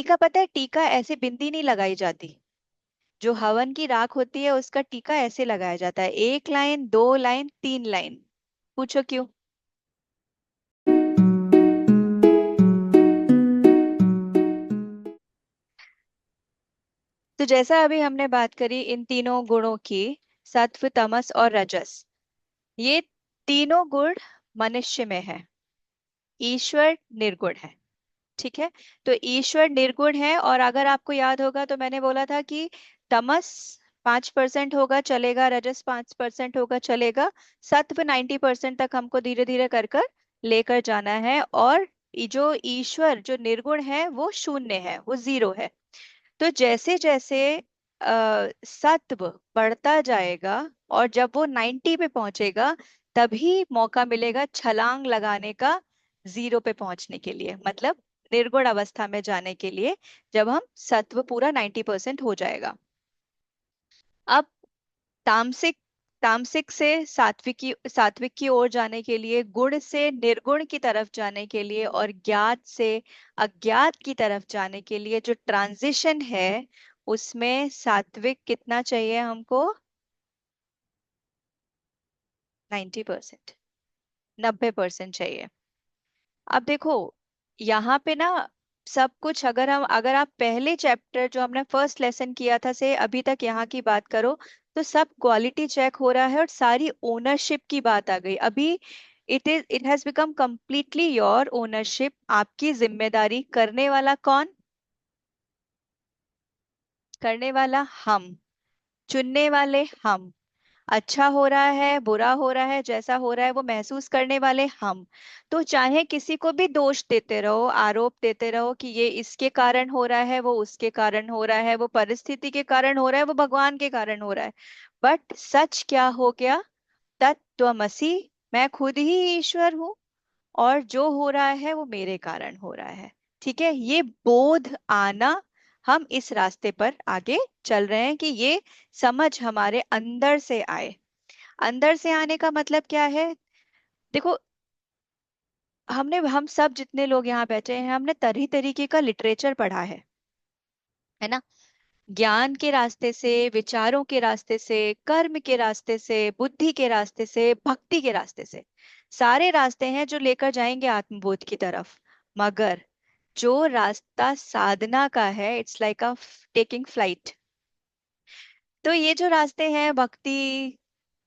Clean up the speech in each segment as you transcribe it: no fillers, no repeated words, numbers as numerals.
टीका पता है, टीका ऐसे बिंदी नहीं लगाई जाती। जो हवन की राख होती है उसका टीका ऐसे लगाया जाता है, 1 लाइन, 2 लाइन, 3 लाइन। पूछो क्यों। तो जैसा अभी हमने बात करी इन तीनों गुणों की, सत्व, तमस और रजस, ये तीनों गुण मनुष्य में है, ईश्वर निर्गुण है। ठीक है। तो ईश्वर निर्गुण है, और अगर आपको याद होगा तो मैंने बोला था कि तमस 5% होगा चलेगा, रजस 5% होगा चलेगा, सत्व 90% तक हमको धीरे धीरे कर कर लेकर जाना है, और जो ईश्वर जो निर्गुण है वो शून्य है, वो जीरो है। तो जैसे जैसे सत्व बढ़ता जाएगा और जब वो 90 पे पहुंचेगा, तभी मौका मिलेगा छलांग लगाने का जीरो पे पहुंचने के लिए, मतलब निर्गुण अवस्था में जाने के लिए, जब हम सत्व पूरा 90% हो जाएगा। अब तामसिक तामसिक से सात्विक की ओर जाने के लिए, गुण से निर्गुण की तरफ जाने के लिए, और ज्ञात से अज्ञात की तरफ जाने के लिए जो ट्रांजिशन है, उसमें सात्विक कितना चाहिए हमको? 90%, 90% चाहिए। अब देखो, यहाँ पे ना सब कुछ, अगर आप पहले चैप्टर जो हमने फर्स्ट लेसन किया था से अभी तक यहाँ की बात करो, तो सब क्वालिटी चेक हो रहा है और सारी ओनरशिप की बात आ गई अभी। It has become completely your ownership, आपकी जिम्मेदारी। करने वाला कौन? करने वाला हम, चुनने वाले हम। अच्छा हो रहा है, बुरा हो रहा है, जैसा हो रहा है वो महसूस करने वाले हम। तो चाहे किसी को भी दोष देते रहो, आरोप देते रहो कि ये इसके कारण हो रहा है, वो उसके कारण हो रहा है, वो परिस्थिति के कारण हो रहा है, वो भगवान के कारण हो रहा है, बट सच क्या हो गया? तत्त्वमसि, मैं खुद ही ईश्वर हूँ, और जो हो रहा है वो मेरे कारण हो रहा है। ठीक है, ये बोध आना, हम इस रास्ते पर आगे चल रहे हैं कि ये समझ हमारे अंदर से आए। अंदर से आने का मतलब क्या है? देखो, हम सब जितने लोग यहाँ बैठे हैं, हमने तरह तरीके का लिटरेचर पढ़ा है ना? ज्ञान के रास्ते से, विचारों के रास्ते से, कर्म के रास्ते से, बुद्धि के रास्ते से, भक्ति के रास्ते से, सारे रास्ते हैं जो लेकर जाएंगे आत्मबोध की तरफ। मगर जो रास्ता साधना का है, it's like a taking flight. तो ये जो रास्ते हैं, भक्ति,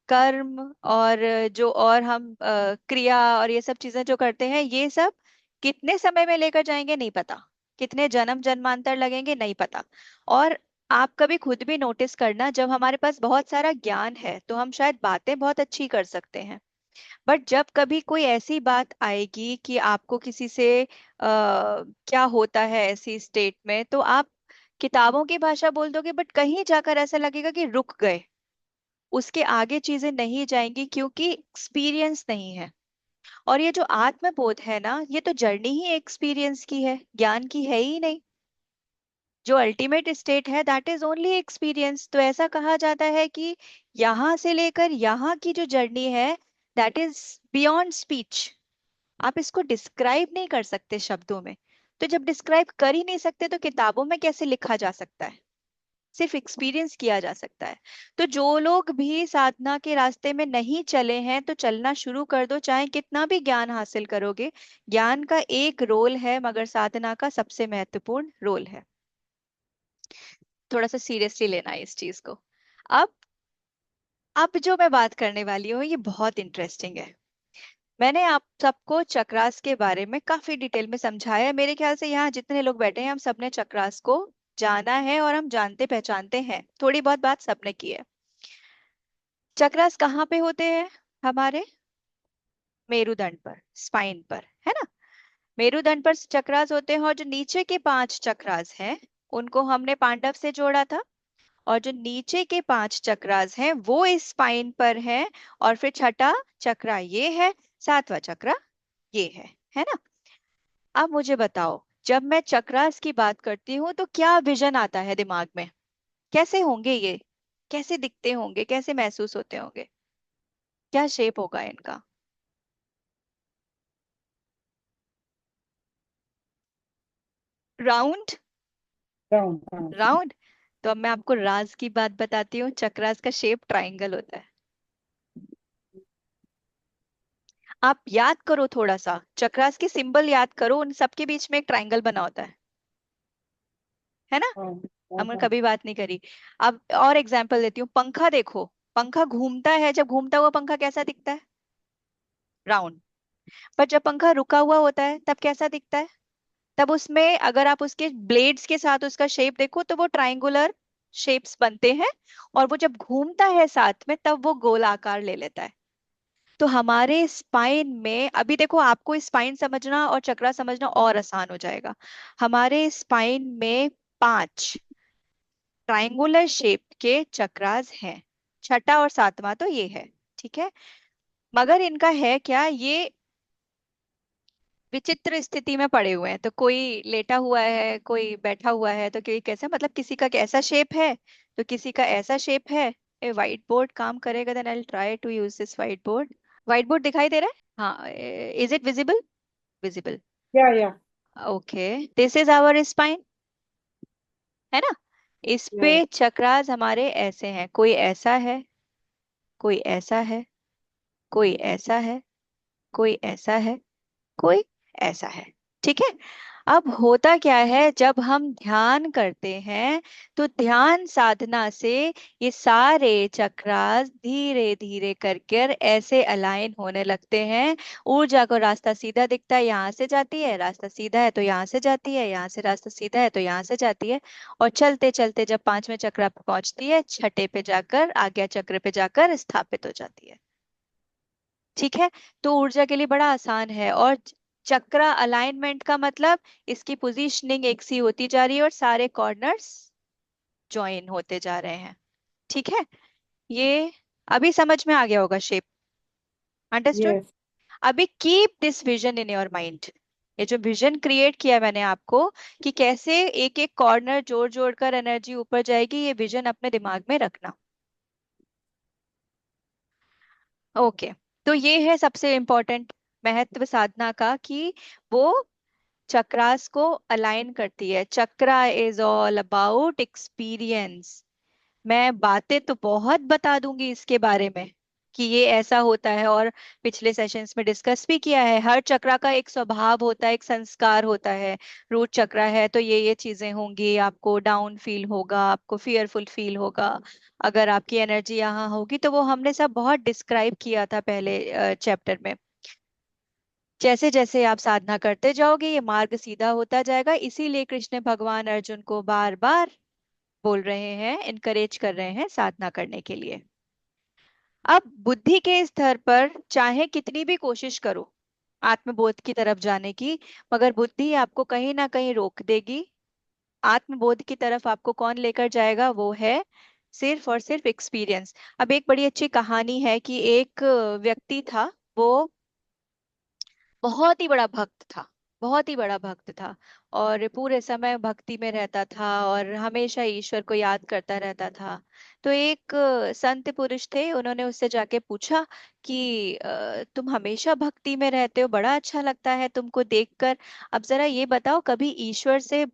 कर्म, और जो और हम क्रिया और ये सब चीजें जो करते हैं, ये सब कितने समय में लेकर जाएंगे नहीं पता, कितने जन्म जन्मांतर लगेंगे नहीं पता। और आप कभी खुद भी नोटिस करना, जब हमारे पास बहुत सारा ज्ञान है तो हम शायद बातें बहुत अच्छी कर सकते हैं, बट जब कभी कोई ऐसी बात आएगी कि आपको किसी से क्या होता है ऐसी स्टेट में, तो आप किताबों की भाषा बोल दोगे, बट कहीं जाकर ऐसा लगेगा कि रुक गए, उसके आगे चीजें नहीं जाएंगी, क्योंकि एक्सपीरियंस नहीं है। और ये जो आत्मबोध है ना, ये तो जर्नी ही एक्सपीरियंस की है, ज्ञान की है ही नहीं। जो अल्टीमेट स्टेट है, दैट इज ओनली एक्सपीरियंस। तो ऐसा कहा जाता है कि यहाँ से लेकर यहाँ की जो जर्नी है, दैट इज बियॉन्ड स्पीच। आप इसको डिस्क्राइब नहीं कर सकते शब्दों में। तो जब डिस्क्राइब कर ही नहीं सकते, तो किताबों में कैसे लिखा जा सकता है? सिर्फ एक्सपीरियंस किया जा सकता है। तो जो लोग भी साधना के रास्ते में नहीं चले हैं, तो चलना शुरू कर दो, चाहे कितना भी ज्ञान हासिल करोगे। ज्ञान का एक रोल है, मगर साधना का सबसे महत्वपूर्ण रोल है। थोड़ा सा सीरियसली लेना है इस चीज को। अब अब जो मैं बात करने वाली हूँ, ये बहुत इंटरेस्टिंग है। मैंने आप सबको चक्रास के बारे में काफी डिटेल में समझाया है। मेरे ख्याल से यहाँ जितने लोग बैठे हैं, हम सबने चक्रास को जाना है, और हम जानते पहचानते हैं, थोड़ी बहुत बात सबने की है। चक्रास कहाँ पे होते हैं? हमारे मेरुदंड पर, स्पाइन पर, है ना? मेरुदंड पर चक्रास होते हैं, और जो नीचे के 5 चक्रास हैं, उनको हमने पांडव से जोड़ा था। और जो नीचे के 5 चक्रास हैं वो इस स्पाइन पर हैं। और फिर छठा चक्रा ये है, 7वां चक्रा ये है ना? अब मुझे बताओ, जब मैं चक्रास की बात करती हूँ तो क्या विजन आता है दिमाग में? कैसे होंगे ये? कैसे दिखते होंगे? कैसे महसूस होते होंगे? क्या शेप होगा इनका? राउंड, राउंड, हाँ। राउंड। तो अब मैं आपको राज की बात बताती हूँ, चक्रास का शेप ट्राइंगल होता है। आप याद करो थोड़ा सा, चक्रास के सिंबल याद करो, उन सबके बीच में एक ट्राइंगल बना होता है ना। हाँ हाँ हमने हाँ। कभी बात नहीं करी। अब और एग्जांपल देती हूँ, पंखा देखो। पंखा घूमता है, जब घूमता हुआ पंखा कैसा दिखता है? राउंड। पर जब पंखा रुका हुआ होता है तब कैसा दिखता है? तब उसमें अगर आप उसके ब्लेड्स के साथ उसका शेप देखो तो वो ट्राइंगुलर शेप्स बनते हैं, और वो जब घूमता है साथ में तब वो गोल आकार ले लेता है। तो हमारे स्पाइन में अभी देखो, आपको स्पाइन समझना और चक्रा समझना और आसान हो जाएगा। हमारे स्पाइन में 5 ट्रायंगुलर शेप के चक्रास हैं। छठा और सातवां तो ये है, ठीक है। मगर इनका है क्या, ये विचित्र स्थिति में पड़े हुए हैं। तो कोई लेटा हुआ है, कोई बैठा हुआ है, तो कोई कैसा, मतलब किसी का कैसा शेप है तो किसी का ऐसा शेप है। ए व्हाइट बोर्ड काम करेगा? Then I will try to use this white board. White board दिखाई दे रहा है? हाँ। Is it visible? विजिबल। या okay. This is our spine, है ना। इस पे या चक्रास हमारे ऐसे हैं, कोई ऐसा है, कोई ऐसा है, कोई ऐसा है, कोई ऐसा है, कोई ऐसा है। ठीक है। अब होता क्या है, जब हम ध्यान करते हैं तो ध्यान साधना से ये सारे चक्रास धीरे धीरे करके ऐसे अलाइन होने लगते हैं। ऊर्जा को रास्ता सीधा दिखता है, यहाँ से जाती है, रास्ता सीधा है तो यहाँ से जाती है, यहाँ से रास्ता सीधा है तो यहाँ से जाती है। और चलते चलते जब 5वें चक्र पे पहुंचती है, छठे पे जाकर, आज्ञा चक्र पे जाकर स्थापित हो जाती है। ठीक है। तो ऊर्जा के लिए बड़ा आसान है। और चक्र अलाइनमेंट का मतलब, इसकी पोजीशनिंग एक सी होती जा रही है और सारे कॉर्नर्स ज्वाइन होते जा रहे हैं। ठीक है। ये अभी समझ में आ गया होगा शेप। अंडरस्टूड। यस। अभी keep this vision in your mind. ये जो विजन क्रिएट किया मैंने आपको, कि कैसे एक एक कॉर्नर जोड़ जोड़ कर एनर्जी ऊपर जाएगी, ये विजन अपने दिमाग में रखना। ओके। तो ये है सबसे इम्पोर्टेंट महत्व साधना का, कि वो चक्रास को अलाइन करती है। चक्रा इज ऑल अबाउट एक्सपीरियंस। मैं बातें तो बहुत बता दूंगी इसके बारे में कि ये ऐसा होता है, और पिछले सेशंस में डिस्कस भी किया है। हर चक्रा का एक स्वभाव होता है, एक संस्कार होता है। रूट चक्रा है तो ये चीजें होंगी, आपको डाउन फील होगा, आपको फियरफुल फील होगा। अगर आपकी एनर्जी यहाँ होगी तो वो हमने सब बहुत डिस्क्राइब किया था पहले चैप्टर में। जैसे जैसे आप साधना करते जाओगे ये मार्ग सीधा होता जाएगा, इसीलिए कृष्ण भगवान अर्जुन को बार बार बोल रहे हैं, इनकरेज कर रहे हैं साधना करने के लिए। अब बुद्धि के स्तर पर चाहे कितनी भी कोशिश करो आत्मबोध की तरफ जाने की, मगर बुद्धि आपको कहीं ना कहीं रोक देगी। आत्मबोध की तरफ आपको कौन लेकर जाएगा? वो है सिर्फ और सिर्फ एक्सपीरियंस। अब एक बड़ी अच्छी कहानी है कि एक व्यक्ति था, वो बहुत ही बड़ा भक्त था, बहुत ही बड़ा भक्त था, और पूरे समय भक्ति में रहता था और हमेशा ईश्वर को याद करता रहता था। तो एक संत पुरुष थे, उन्होंने उससे जाके पूछा कि तुम हमेशा भक्ति में रहते हो, बड़ा अच्छा लगता है तुमको देखकर। अब जरा ये बताओ, कभी ईश्वर से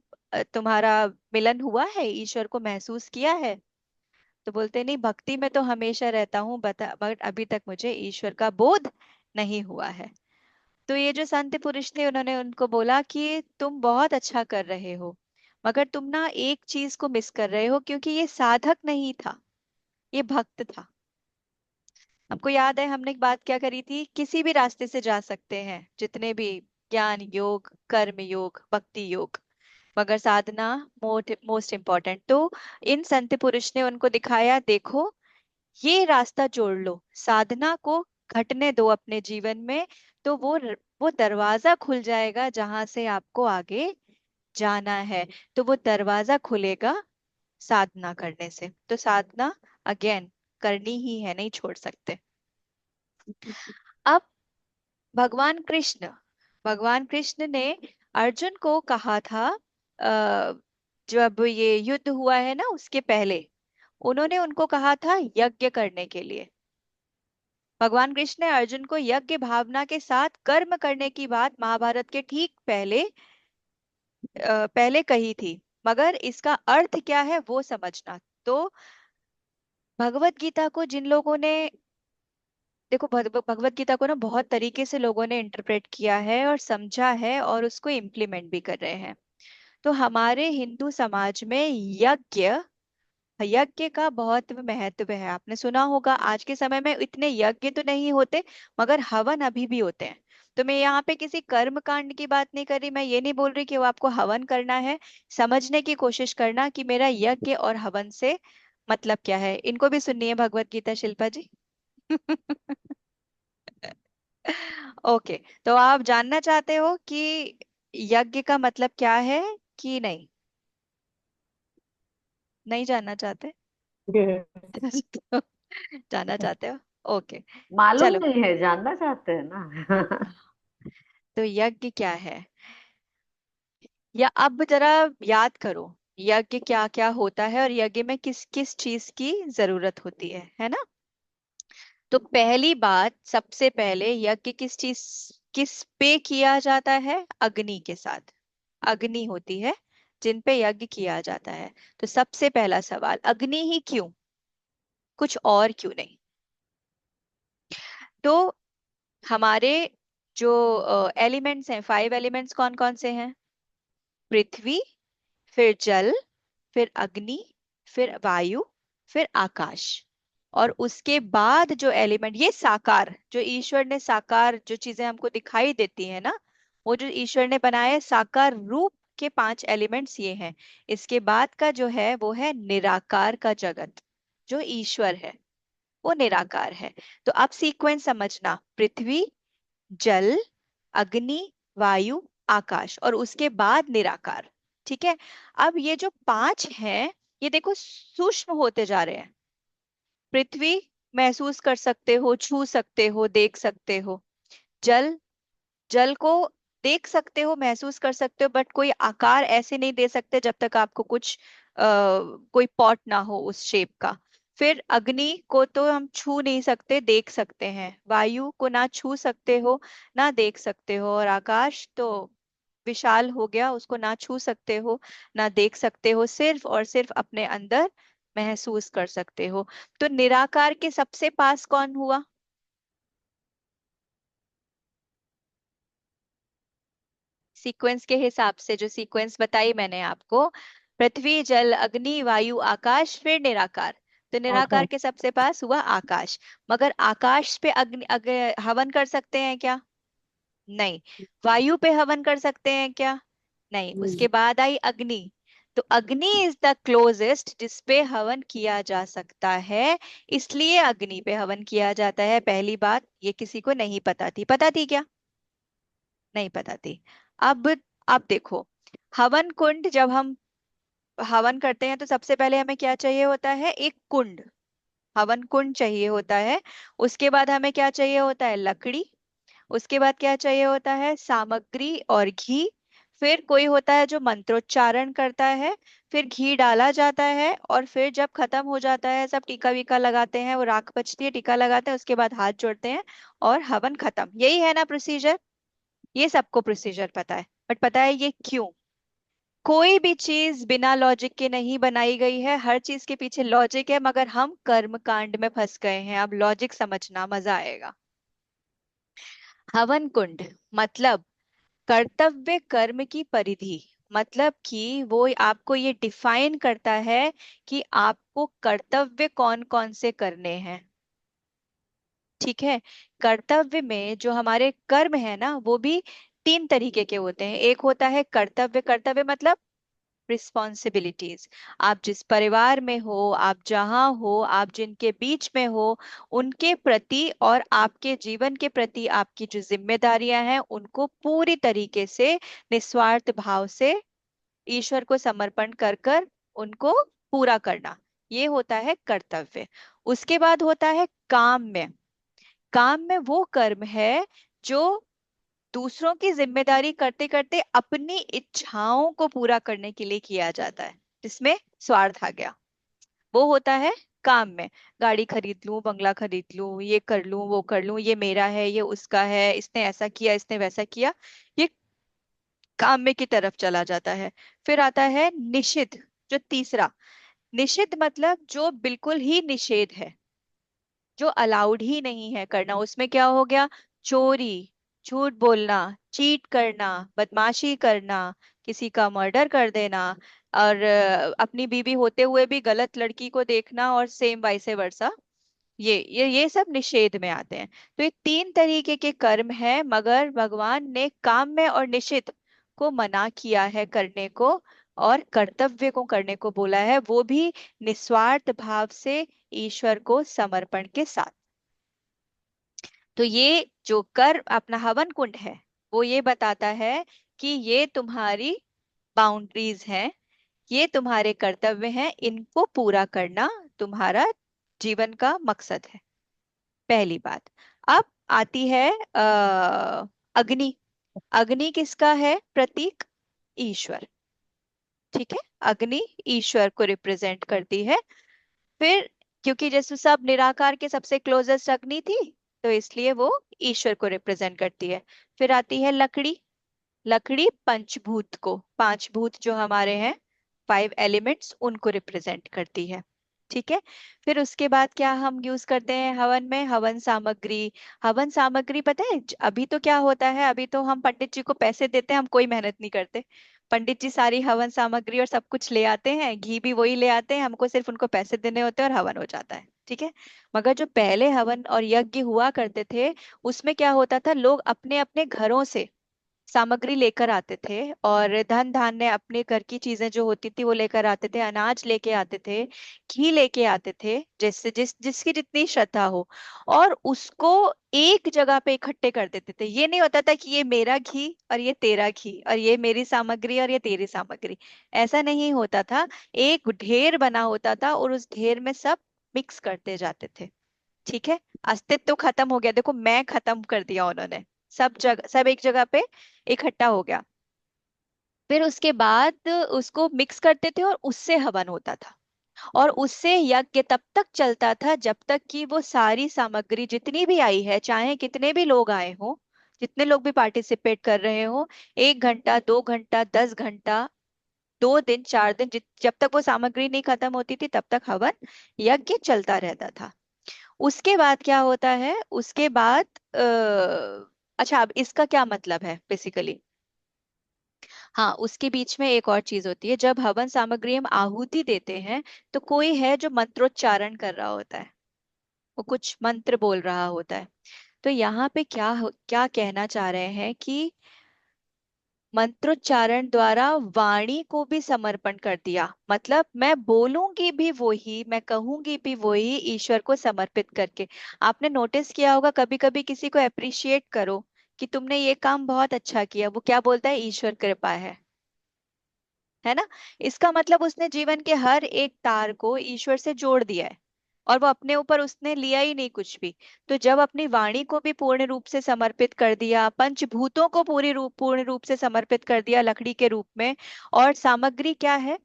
तुम्हारा मिलन हुआ है? ईश्वर को महसूस किया है? तो बोलते नहीं, भक्ति में तो हमेशा रहता हूँ, बता, बट अभी तक मुझे ईश्वर का बोध नहीं हुआ है। तो ये जो संत पुरुष थे, उन्होंने उनको बोला कि तुम बहुत अच्छा कर रहे हो, मगर तुम ना एक चीज को मिस कर रहे हो, क्योंकि ये साधक नहीं था, ये भक्त था। हमको याद है हमने एक बात क्या करी थी, किसी भी रास्ते से जा सकते हैं, जितने भी ज्ञान योग, कर्म योग, भक्ति योग, मगर साधना मोस्ट मोस्ट इम्पोर्टेंट। तो इन संत पुरुष ने उनको दिखाया, देखो ये रास्ता जोड़ लो, साधना को घटने दो अपने जीवन में, तो वो दरवाजा खुल जाएगा जहां से आपको आगे जाना है। तो वो दरवाजा खुलेगा साधना करने से। तो साधना अगेन करनी ही है, नहीं छोड़ सकते। अब भगवान कृष्ण, भगवान कृष्ण ने अर्जुन को कहा था, जब ये युद्ध हुआ है ना उसके पहले, उन्होंने उनको कहा था यज्ञ करने के लिए। भगवान कृष्ण ने अर्जुन को यज्ञ भावना के साथ कर्म करने की बात महाभारत के ठीक पहले पहले कही थी। मगर इसका अर्थ क्या है वो समझना। तो भगवत गीता को जिन लोगों ने, देखो भगवत गीता को ना बहुत तरीके से लोगों ने इंटरप्रेट किया है और समझा है और उसको इम्प्लीमेंट भी कर रहे हैं। तो हमारे हिंदू समाज में यज्ञ, यज्ञ का बहुत महत्व है। आपने सुना होगा, आज के समय में इतने यज्ञ तो नहीं होते मगर हवन अभी भी होते हैं। तो मैं यहाँ पे किसी कर्म कांड की बात नहीं कर रही, मैं ये नहीं बोल रही कि वो आपको हवन करना है। समझने की कोशिश करना कि मेरा यज्ञ और हवन से मतलब क्या है। इनको भी सुननी है भगवत गीता शिल्पा जी। ओके, तो आप जानना चाहते हो कि यज्ञ का मतलब क्या है कि नहीं? नहीं जानना चाहते? तो जानना चाहते हो? ओके, मालूम चलो। नहीं है, जानना चाहते हैं ना। तो यज्ञ क्या है, या अब जरा याद करो, यज्ञ क्या क्या होता है और यज्ञ में किस किस चीज की जरूरत होती है ना? तो पहली बात, सबसे पहले यज्ञ किस चीज, किस पे किया जाता है? अग्नि के साथ। अग्नि होती है जिन पे यज्ञ किया जाता है। तो सबसे पहला सवाल, अग्नि ही क्यों, कुछ और क्यों नहीं? तो हमारे जो एलिमेंट्स हैं, 5 एलिमेंट्स कौन कौन से हैं? पृथ्वी, फिर जल, फिर अग्नि, फिर वायु, फिर आकाश। और उसके बाद जो एलिमेंट, ये साकार, जो ईश्वर ने साकार जो चीजें हमको दिखाई देती है ना, वो जो ईश्वर ने बनाया है साकार रूप के 5 एलिमेंट्स ये हैं। इसके बाद का जो है वो है निराकार का जगत। जो ईश्वर है वो निराकार है। तो अब सीक्वेंस समझना, पृथ्वी, जल, अग्नि, वायु, आकाश और उसके बाद निराकार। ठीक है। अब ये जो 5 हैं, ये देखो सूक्ष्म होते जा रहे हैं। पृथ्वी महसूस कर सकते हो, छू सकते हो, देख सकते हो। जल, जल को देख सकते हो, महसूस कर सकते हो, बट कोई आकार ऐसे नहीं दे सकते जब तक आपको कुछ कोई पॉट ना हो उस शेप का। फिर अग्नि को तो हम छू नहीं सकते, देख सकते हैं। वायु को ना छू सकते हो ना देख सकते हो। और आकाश तो विशाल हो गया, उसको ना छू सकते हो ना देख सकते हो, सिर्फ और सिर्फ अपने अंदर महसूस कर सकते हो। तो निराकार के सबसे पास कौन हुआ? सीक्वेंस के हिसाब से जो सीक्वेंस बताई मैंने आपको, पृथ्वी, जल, अग्नि, वायु, आकाश, फिर निराकार। तो निराकार आकाश। के सबसे पास हुआ आकाश। मगर आकाश पे हवन कर सकते हैं क्या? नहीं। वायु पे हवन कर सकते हैं क्या? नहीं। नहीं। उसके बाद आई अग्नि। तो अग्नि इज द क्लोजेस्ट जिसपे हवन किया जा सकता है, इसलिए अग्नि पे हवन किया जाता है। पहली बात ये किसी को नहीं पता थी, पता थी क्या? नहीं पता थी। अब अब देखो, हवन कुंड, जब हम हवन करते हैं तो सबसे पहले हमें क्या चाहिए होता है? एक कुंड, हवन कुंड चाहिए होता है। उसके बाद हमें क्या चाहिए होता है? लकड़ी। उसके बाद क्या चाहिए होता है? सामग्री और घी। फिर कोई होता है जो मंत्रोच्चारण करता है। फिर घी डाला जाता है और फिर जब खत्म हो जाता है, सब टीका वीका लगाते हैं, वो राख बचती है, टीका लगाते हैं, उसके बाद हाथ जोड़ते हैं और हवन खत्म। यही है ना प्रोसीजर? ये सबको प्रोसीजर पता है, बट पता है ये क्यों? कोई भी चीज बिना लॉजिक के नहीं बनाई गई है, हर चीज के पीछे लॉजिक है, मगर हम कर्म कांड में फंस गए हैं। अब लॉजिक समझना, मजा आएगा। हवन कुंड मतलब कर्तव्य कर्म की परिधि। मतलब कि वो आपको ये डिफाइन करता है कि आपको कर्तव्य कौन कौन से करने हैं। ठीक है। कर्तव्य में जो हमारे कर्म है ना, वो भी 3 तरीके के होते हैं। एक होता है कर्तव्य, कर्तव्य मतलब रिस्पॉन्सिबिलिटीज। आप जिस परिवार में हो, आप जहाँ हो, आप जिनके बीच में हो, उनके प्रति और आपके जीवन के प्रति आपकी जो जिम्मेदारियां हैं उनको पूरी तरीके से निस्वार्थ भाव से ईश्वर को समर्पण कर कर उनको पूरा करना, ये होता है कर्तव्य। उसके बाद होता है काम में। काम में वो कर्म है जो दूसरों की जिम्मेदारी करते करते अपनी इच्छाओं को पूरा करने के लिए किया जाता है, जिसमें स्वार्थ आ गया। वो होता है काम में। गाड़ी खरीद लूं, बंगला खरीद लूं, ये कर लूं, वो कर लूं, ये मेरा है, ये उसका है, इसने ऐसा किया, इसने वैसा किया, ये काम्य की तरफ चला जाता है। फिर आता है निषिद्ध, जो तीसरा। निषिद्ध मतलब जो बिल्कुल ही निषेध है, जो अलाउड ही नहीं है करना। उसमें क्या हो गया? चोरी, झूठ बोलना, चीट करना, बदमाशी करना, किसी का मर्डर कर देना, और अपनी बीवी होते हुए भी गलत लड़की को देखना, और सेम वाइसे वर्सा। ये सब निषेध में आते हैं। तो ये तीन तरीके के कर्म है, मगर भगवान ने काम में और निषिद्ध को मना किया है करने को, और कर्तव्य को करने को बोला है, वो भी निस्वार्थ भाव से, ईश्वर को समर्पण के साथ। तो ये जो कर्म अपना हवन कुंड है, वो ये बताता है कि ये तुम्हारी बाउंड्रीज हैं, ये तुम्हारे कर्तव्य हैं, इनको पूरा करना तुम्हारा जीवन का मकसद है। पहली बात। अब आती है अग्नि। अग्नि किसका है प्रतीक? ईश्वर। ठीक है, अग्नि ईश्वर को रिप्रेजेंट करती है। फिर क्योंकि जैसे सब निराकार के सबसे क्लोजेस्ट अग्नि थी, तो इसलिए वो ईश्वर को रिप्रेजेंट करती है। फिर आती है लकड़ी। लकड़ी पंचभूत को, पांच भूत जो हमारे हैं, 5 एलिमेंट्स, उनको रिप्रेजेंट करती है। ठीक है। फिर उसके बाद क्या हम यूज करते हैं हवन में? हवन सामग्री। हवन सामग्री पता है अभी तो क्या होता है? अभी तो हम पंडित जी को पैसे देते हैं, हम कोई मेहनत नहीं करते। पंडित जी सारी हवन सामग्री और सब कुछ ले आते हैं, घी भी वही ले आते हैं, हमको सिर्फ उनको पैसे देने होते हैं और हवन हो जाता है। ठीक है। मगर जो पहले हवन और यज्ञ हुआ करते थे, उसमें क्या होता था? लोग अपने अपने घरों से सामग्री लेकर आते थे, और धन धान्य अपने घर की चीजें जो होती थी वो लेकर आते थे, अनाज लेके आते थे, घी लेके आते थे, जैसे जिसकी जितनी श्रद्धा हो, और उसको एक जगह पे इकट्ठे कर देते थे। ये नहीं होता था कि ये मेरा घी और ये तेरा घी, और ये मेरी सामग्री और ये तेरी सामग्री। ऐसा नहीं होता था। एक ढेर बना होता था, और उस ढेर में सब मिक्स करते जाते थे। ठीक है। अस्तित्व खत्म हो गया, देखो मैं खत्म कर दिया उन्होंने। सब जगह, सब एक जगह पे इकट्ठा हो गया। फिर उसके बाद उसको मिक्स करते थे, और उससे हवन होता था। और उससे यज्ञ तब तक चलता था जब तक कि वो सारी सामग्री जितनी भी आई है, चाहे कितने भी लोग आए हो, जितने लोग भी पार्टिसिपेट कर रहे हो, 1 घंटा, 2 घंटा, 10 घंटा, 2 दिन, 4 दिन, जब तक वो सामग्री नहीं खत्म होती थी, तब तक हवन यज्ञ चलता रहता था। उसके बाद क्या होता है? उसके बाद अच्छा, अब इसका क्या मतलब है बेसिकली? हाँ, उसके बीच में एक और चीज होती है। जब हवन सामग्री हम आहुति देते हैं, तो कोई है जो मंत्रोच्चारण कर रहा होता है, वो कुछ मंत्र बोल रहा होता है। तो यहाँ पे क्या कहना चाह रहे हैं कि मंत्रोच्चारण द्वारा वाणी को भी समर्पण कर दिया। मतलब मैं बोलूंगी भी वही, मैं कहूंगी भी वही, ईश्वर को समर्पित करके। आपने नोटिस किया होगा, कभी कभी किसी को अप्रिशिएट करो कि तुमने ये काम बहुत अच्छा किया, वो क्या बोलता है? ईश्वर कृपा है ना? इसका मतलब उसने जीवन के हर एक तार को ईश्वर से जोड़ दिया है, और वो अपने ऊपर उसने लिया ही नहीं कुछ भी। तो जब अपनी वाणी को भी पूर्ण रूप से समर्पित कर दिया, पंचभूतों को पूर्ण रूप से समर्पित कर दिया लकड़ी के रूप में, और सामग्री क्या है?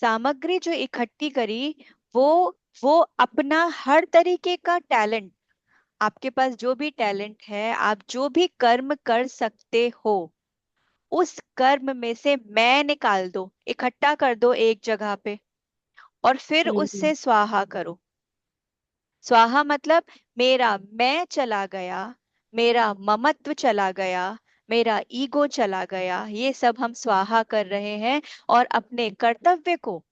सामग्री जो इकट्ठी करी, वो वो अपना हर तरीके का टैलेंट, आपके पास जो भी टैलेंट है, आप जो भी कर्म कर सकते हो, उस कर्म में से मैं निकाल दो, इकट्ठा कर दो एक जगह पे, और फिर हम्म। उससे स्वाहा करो। स्वाहा मतलब मेरा मैं चला गया, मेरा ममत्व चला गया, मेरा ईगो चला गया, ये सब हम स्वाहा कर रहे हैं। और अपने कर्तव्य को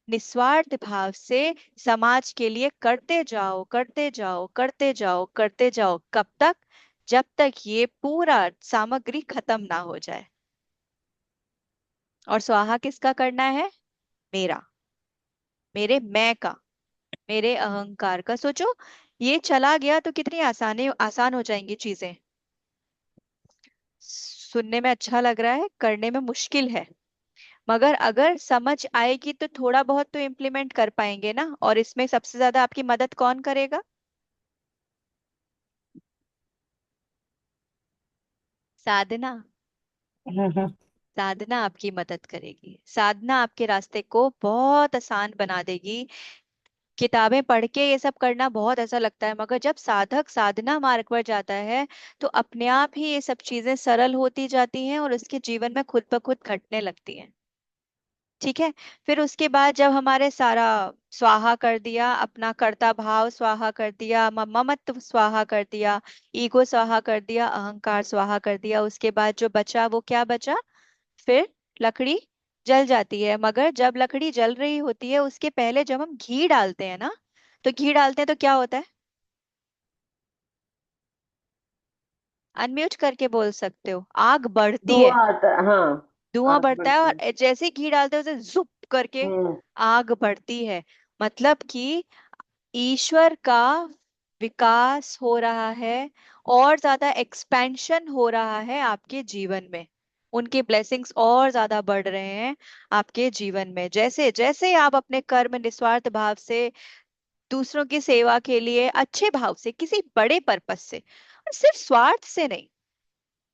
निस्वार्थ भाव से समाज के लिए करते जाओ, करते जाओ, करते जाओ, करते जाओ। कब तक? जब तक ये पूरा सामग्री खत्म ना हो जाए। और स्वाहा किसका करना है? मेरा, मेरे मैं का, मेरे अहंकार का। सोचो, ये चला गया तो कितनी आसान हो जाएंगी चीजें। सुनने में अच्छा लग रहा है, करने में मुश्किल है, मगर अगर समझ आएगी तो थोड़ा बहुत तो इम्प्लीमेंट कर पाएंगे ना। और इसमें सबसे ज्यादा आपकी मदद कौन करेगा? साधना। साधना आपकी मदद करेगी, साधना आपके रास्ते को बहुत आसान बना देगी। किताबें पढ़ के ये सब करना बहुत ऐसा लगता है, मगर जब साधक साधना मार्ग पर जाता है तो अपने आप ही ये सब चीजें सरल होती जाती हैं और उसके जीवन में खुद ब खुद घटने लगती हैं। ठीक है। फिर उसके बाद जब हमारे सारा स्वाहा कर दिया, अपना कर्ता भाव स्वाहा कर दिया, ममत्व स्वाहा कर दिया, ईगो स्वाहा कर दिया, अहंकार स्वाहा कर दिया, उसके बाद जो बचा वो क्या बचा? फिर लकड़ी जल जाती है। मगर जब लकड़ी जल रही होती है उसके पहले जब हम घी डालते हैं ना, तो घी डालते हैं तो क्या होता है? अनम्यूट करके बोल सकते हो। आग बढ़ती है, धुआं आता है, हाँ। धुआं आग बढ़ता है, बढ़ती है। और जैसे ही घी डालते हैं उसे जुप करके हम्म। आग बढ़ती है। मतलब कि ईश्वर का विकास हो रहा है, और ज्यादा एक्सपेंशन हो रहा है आपके जीवन में। उनके ब्लेसिंग्स और ज्यादा बढ़ रहे हैं आपके जीवन में, जैसे जैसे आप अपने कर्म निस्वार्थ भाव से दूसरों की सेवा के लिए अच्छे भाव से किसी बड़े पर्पस से, और सिर्फ स्वार्थ से नहीं,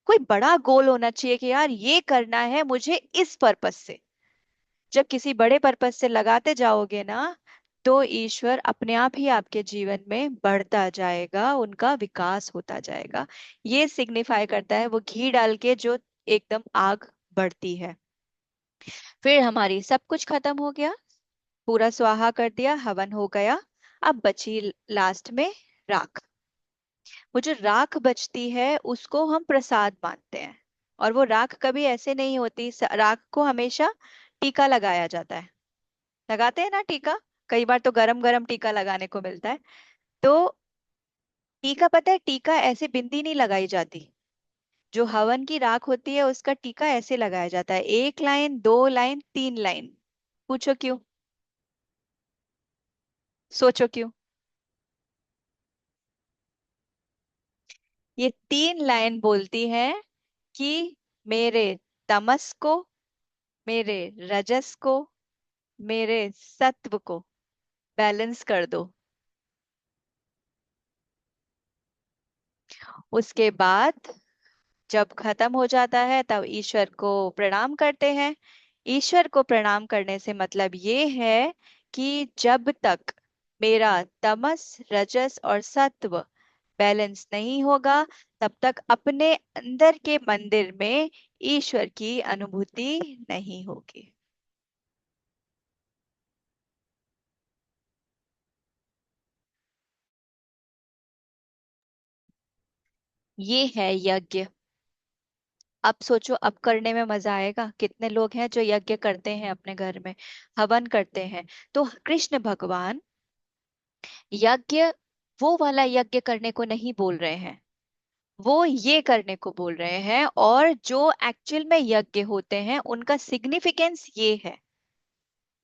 कोई बड़ा गोल होना चाहिए कि यार ये करना है मुझे इस पर्पस से। जब किसी बड़े पर्पस से लगाते जाओगे ना, तो ईश्वर अपने आप ही आपके जीवन में बढ़ता जाएगा, उनका विकास होता जाएगा। ये सिग्निफाई करता है वो घी डाल के जो एकदम आग बढ़ती है। फिर हमारी सब कुछ खत्म हो गया, पूरा स्वाहा कर दिया, हवन हो गया। अब बची लास्ट में राख। वो जो राख बचती है उसको हम प्रसाद मानते हैं। और वो राख कभी ऐसे नहीं होती, राख को हमेशा टीका लगाया जाता है। लगाते हैं ना टीका, कई बार तो गरम गरम टीका लगाने को मिलता है। तो टीका, पता है टीका ऐसे बिंदी नहीं लगाई जाती। जो हवन की राख होती है उसका टीका ऐसे लगाया जाता है, 1 लाइन, 2 लाइन, 3 लाइन। पूछो क्यों? सोचो क्यों? ये 3 लाइन बोलती है कि मेरे तमस को, मेरे रजस को, मेरे सत्व को बैलेंस कर दो। उसके बाद जब खत्म हो जाता है तब ईश्वर को प्रणाम करते हैं। ईश्वर को प्रणाम करने से मतलब ये है कि जब तक मेरा तमस, रजस और सत्व बैलेंस नहीं होगा, तब तक अपने अंदर के मंदिर में ईश्वर की अनुभूति नहीं होगी। ये है यज्ञ। अब सोचो, अब करने में मजा आएगा। कितने लोग हैं जो यज्ञ करते हैं अपने घर में, हवन करते हैं। तो कृष्ण भगवान यज्ञ, वो वाला यज्ञ करने को नहीं बोल रहे हैं, वो ये करने को बोल रहे हैं। और जो एक्चुअल में यज्ञ होते हैं उनका सिग्निफिकेंस ये है।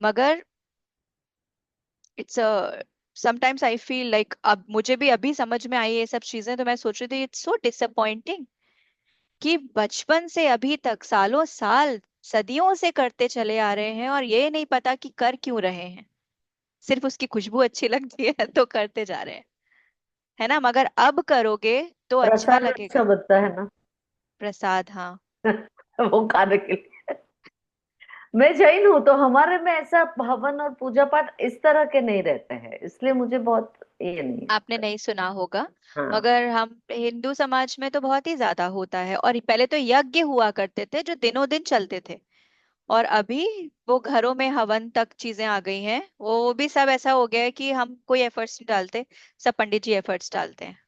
मगर it's sometimes I feel like, अब मुझे भी अभी समझ में आई ये सब चीजें, तो मैं सोच रही थी इट्स सो डिसअपॉइंटिंग कि बचपन से अभी तक सालों साल, सदियों से करते चले आ रहे हैं और ये नहीं पता कि कर क्यों रहे हैं। सिर्फ उसकी खुशबू अच्छी लगती है तो करते जा रहे हैं, है ना? मगर अब करोगे तो अच्छा प्रसाद अच्छा लगेगा। बनता है ना। प्रसाद, हाँ। वो खाने के लिए। मैं जैन हूँ तो हमारे में ऐसा हवन और पूजा पाठ इस तरह के नहीं रहते हैं, इसलिए मुझे बहुत ये नहीं आपने आता। नहीं सुना होगा, हाँ। मगर हम हिंदू समाज में तो बहुत ही ज्यादा होता है। और पहले तो यज्ञ हुआ करते थे जो दिनों दिन चलते थे, और अभी वो घरों में हवन तक चीजें आ गई हैं। वो भी सब ऐसा हो गया है कि हम कोई एफर्ट्स नहीं डालते, सब पंडित जी एफर्ट्स डालते हैं।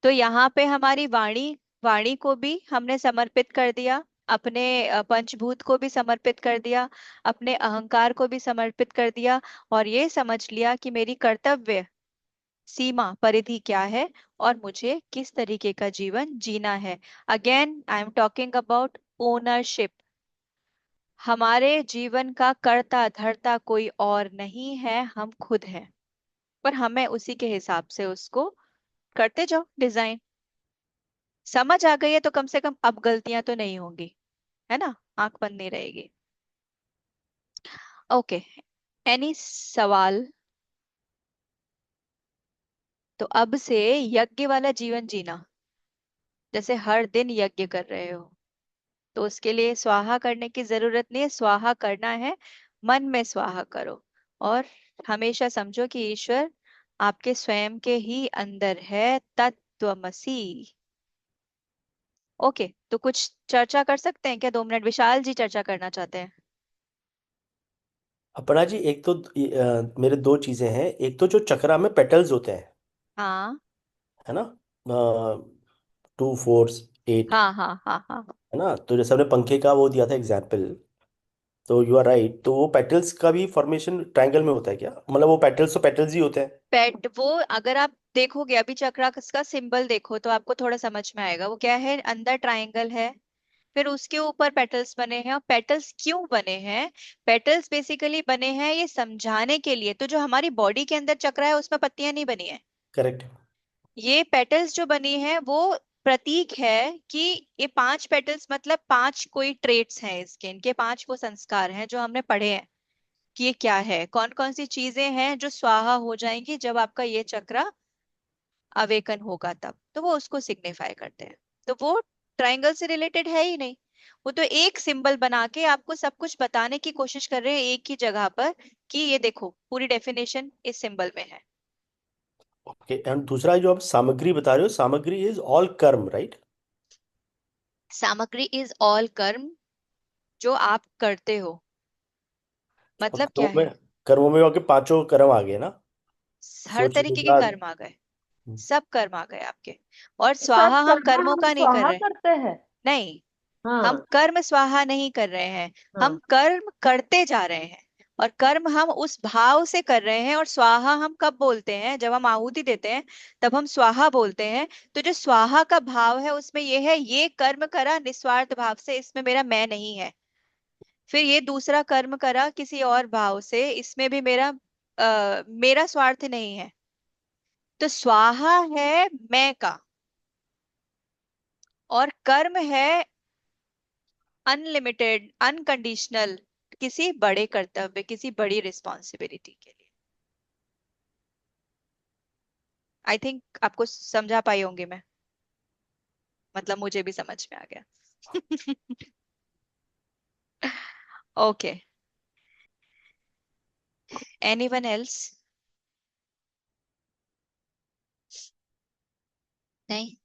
तो यहाँ पे हमारी वाणी, वाणी को भी हमने समर्पित कर दिया, अपने पंचभूत को भी समर्पित कर दिया, अपने अहंकार को भी समर्पित कर दिया, और ये समझ लिया कि मेरी कर्तव्य सीमा परिधि क्या है और मुझे किस तरीके का जीवन जीना है। Again I am talking about ownership. हमारे जीवन का कर्ता धर्ता कोई और नहीं है, हम खुद हैं। पर हमें उसी के हिसाब से उसको करते जाओ डिजाइन। समझ आ गई है तो कम से कम अब गलतियां तो नहीं होंगी, है ना? आंख बंद नहीं रहेगी। ओके, एनी सवाल? तो अब से यज्ञ वाला जीवन जीना, जैसे हर दिन यज्ञ कर रहे हो, तो उसके लिए स्वाहा करने की जरूरत नहीं है। स्वाहा करना है, मन में स्वाहा करो। और हमेशा समझो कि ईश्वर आपके स्वयं के ही अंदर है, तत्वमसी। ओके, तो कुछ चर्चा कर सकते हैं क्या? 2 मिनट विशाल जी चर्चा करना चाहते हैं। अपना जी, एक तो मेरे दो चीजें हैं। एक तो जो चक्रा में पेटल्स होते हैं, हाँ है ना, 2 4 8, हाँ हाँ हाँ हाँ। है ना। तो जैसे हमने पंखे का वो दिया था एग्जाम्पल, तो यू आर राइट। तो वो पेटल्स का भी फॉर्मेशन ट्रायंगल में होता है क्या? मतलब वो पेटल्स तो पेटल्स ही होते हैं। पेट वो, अगर आप देखोगे अभी चक्रा का सिंबल देखो तो आपको थोड़ा समझ में आएगा। वो क्या है, अंदर ट्रायंगल है, फिर उसके ऊपर पेटल्स बने हैं। और पेटल्स क्यों बने हैं? पेटल्स बेसिकली बने हैं ये समझाने के लिए। तो जो हमारी बॉडी के अंदर चक्रा है उसमें पत्तियां नहीं बनी है। करेक्ट। ये पेटल्स जो बनी है वो प्रतीक है कि ये 5 पेटल्स मतलब 5 कोई ट्रेट्स हैं इसके, इनके 5 वो संस्कार हैं जो हमने पढ़े हैं कि ये क्या है, कौन कौन सी चीजें हैं जो स्वाहा हो जाएंगी जब आपका ये चक्र अवेकन होगा। तब तो वो उसको सिग्निफाई करते हैं। तो वो ट्रायंगल से रिलेटेड है ही नहीं। वो तो एक सिंबल बना के आपको सब कुछ बताने की कोशिश कर रहे हैं एक ही जगह पर, कि ये देखो पूरी डेफिनेशन इस सिंबल में है। ओके, एंड दूसरा जो आप सामग्री बता रहे हो, सामग्री इज ऑल कर्म, राइट? सामग्री इज ऑल कर्म, जो आप करते हो। और मतलब क्या है? कर्मों में आपके पांचों कर्म आ गए ना? हर सोच तरीके के समझना। कर्म आ गए, सब कर्म आ गए आपके। और तो सब स्वाहा हम कर्म कर्मों हम का नहीं कर स्वाहा रहे। करते हैं। नहीं, हम हाँ कर्म स्वाहा नहीं कर रहे हैं, हम हाँ। कर्म करते जा रहे हैं। और कर्म हम उस भाव से कर रहे हैं। और स्वाहा हम कब बोलते हैं? जब हम आहुति देते हैं तब हम स्वाहा बोलते हैं। तो जो स्वाहा का भाव है उसमें ये है, ये कर्म करा निस्वार्थ भाव से, इसमें मेरा मैं नहीं है। फिर ये दूसरा कर्म करा किसी और भाव से, इसमें भी मेरा स्वार्थ नहीं है। तो स्वाहा है मैं का, और कर्म है अनलिमिटेड अनकंडीशनल, किसी बड़े कर्तव्य, किसी बड़ी रिस्पॉन्सिबिलिटी के लिए। आई थिंक आपको समझा पाई होंगी मैं, मतलब मुझे भी समझ में आ गया। Okay, anyone else? नहीं?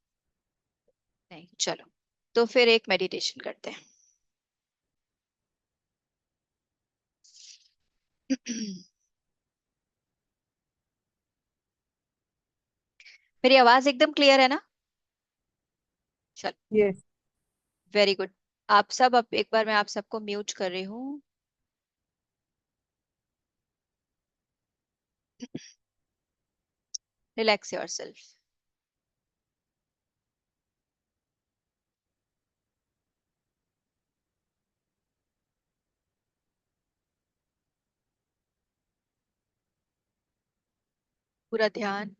नहीं, चलो तो फिर एक मेडिटेशन करते हैं। मेरी आवाज एकदम क्लियर है ना? चलो, यस। Very good. आप सब, अब एक बार मैं आप सबको म्यूट कर रही हूँ। Relax yourself. पूरा ध्यान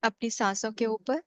अपनी सांसों के ऊपर।